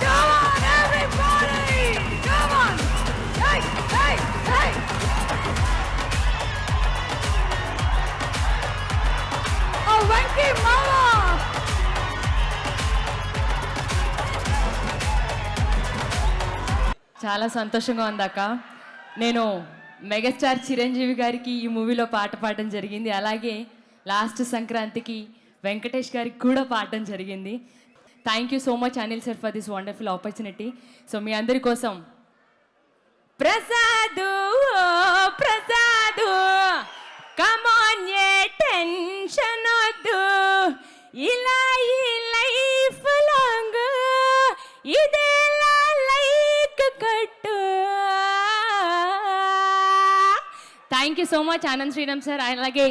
Come on, everybody! Come on! Hey, hey, hey! Oh, Venky Mama! చాలా సంతోషంగా ఉందాక. నేను megastar Chiranjeevi గారికి ఈ మూవీలో పాట పాడడం జరిగింది. అలాగే లాస్ట్ సంక్రాంతికి వెంకటేష్ గారికి కూడా పాడడం జరిగింది. Thank you so much Anil sir for this wonderful opportunity. So మీ అందరి కోసం Prasad Prasad come on tension వద్దు, ఇలా ఈ లైఫ్ లాంగ్ ఇదేలా లైక్ కట్టు. Thank you so much Anand Sriram sir. అలాగే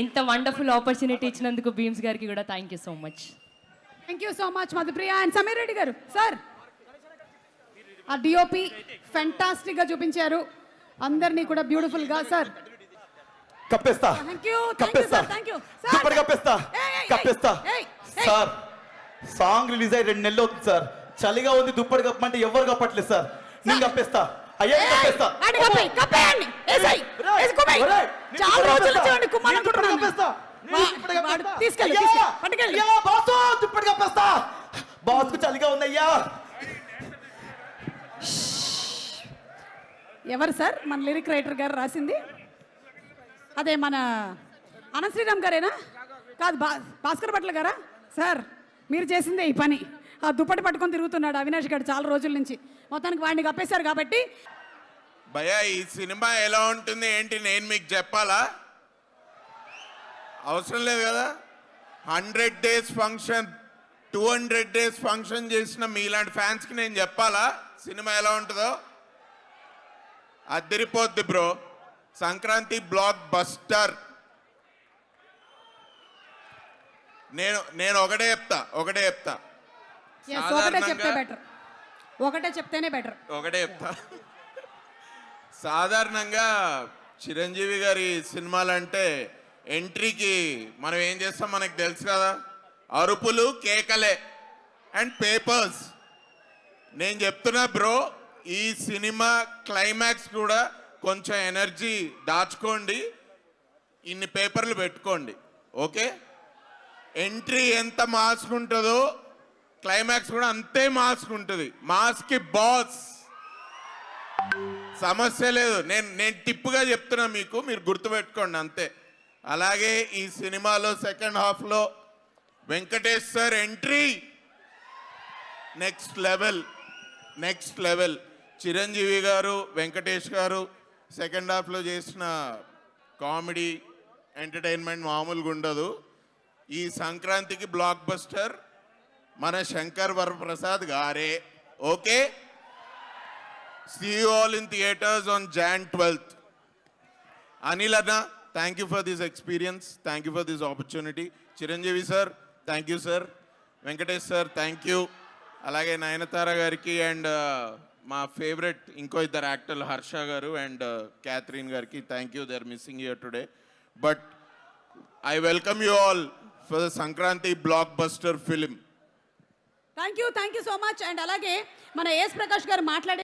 ఇంత వండర్ఫుల్ ఆపర్చునిటీ ఇచ్చినందుకు భీమ్స్ గారికి కూడా thank you so much. Thank you so much Madhupriya and Sameer Reddy garu. Sir ఆ డిఓపి ఫెంటాస్టిక్ గా చూపించారు అందరినీ కూడా బ్యూటిఫుల్ గా. సార్ కప్పేస్తా కప్పేస్తా దుప్పటి కప్పేస్తా కప్పేస్తా సార్. సాంగ్ రిలీజ్ అయ్యి 2 నెలలు అవుతుంది సార్. చలిగా ఉంది, దుప్పటి కప్పమంటే ఎవరు కప్పట్లేదు సార్. నేను కప్పేస్తా. అయ్యా కప్పేస్తా. చాలా రోజుల నుంచి వాడిని కుమ్మాలనుకుంటున్నాను. దుప్పటి కప్పేస్తా. బాస్ కు చలిగా ఉందయ్యా. ఎవరు సార్ మన లిరిక్ రైటర్ గారు రాసింది? అదే మన అనంత్ శ్రీరామ్ గారేనా? కాదు, భాస్కర్ భట్ల గారా? సార్ మీరు చేసిందే ఈ పని. ఆ దుప్పటి పట్టుకొని తిరుగుతున్నాడు అవినాష్ గారు చాలా రోజుల నుంచి. మొత్తానికి వాడిని కప్పేశారు కాబట్టి. భయ్యా ఈ సినిమా ఎలా ఉంటుంది ఏంటి నేను మీకు చెప్పాలా? అవసరం లేదు కదా. 100 days ఫంక్షన్ 200 days ఫంక్షన్ చేసిన మీలాంటి ఫ్యాన్స్కి నేను చెప్పాలా సినిమా ఎలా ఉంటుందో? అదిరిపోద్ది బ్రో. Sankranti block buster. నేను ఒకటే చెప్తా ఒకటే చెప్తేనే బెటర్. ఒకటే చెప్తా. సాధారణంగా చిరంజీవి గారి సినిమాలంటే ఎంట్రీకి మనం ఏం చేస్తాం మనకు తెలుసు కదా, అరుపులు కేకలే అండ్ పేపర్స్. నేను చెప్తున్నా బ్రో, ఈ సినిమా క్లైమాక్స్ కూడా కొంచెం ఎనర్జీ దాచుకోండి, ఇన్ని పేపర్లు పెట్టుకోండి. ఓకే, ఎంట్రీ ఎంత మాస్క్ ఉంటుందో క్లైమాక్స్ కూడా అంతే మాస్క్ ఉంటుంది. మాస్కి బాస్, సమస్య లేదు. నేను టిప్పుగా చెప్తున్నా మీకు, మీరు గుర్తుపెట్టుకోండి అంతే. అలాగే ఈ సినిమాలో సెకండ్ హాఫ్లో Venkatesh sir entry next level. Chiranjeevi గారు వెంకటేష్ గారు సెకండ్ హాఫ్లో చేసిన కామెడీ ఎంటర్టైన్మెంట్ మామూలుగా ఉండదు. ఈ సంక్రాంతికి బ్లాక్ బస్టర్ మన శంకర్ వరప్రసాద్ గారే. Okay, see you all in theaters on Jan 12th. Anil Anna, thank you for this experience. Thank you for this opportunity. Chiranjeevi sir, thank you sir. Venkatesh sir, thank you. Alage Nayanthara gariki and my favorite inko iddaru actor Harsha garu and Catherine gariki, thank you. They are missing here today. But I welcome you all for the Sankranti blockbuster film. Thank you so much. And అలాగే మన as Prakash గారు మాట్లాడే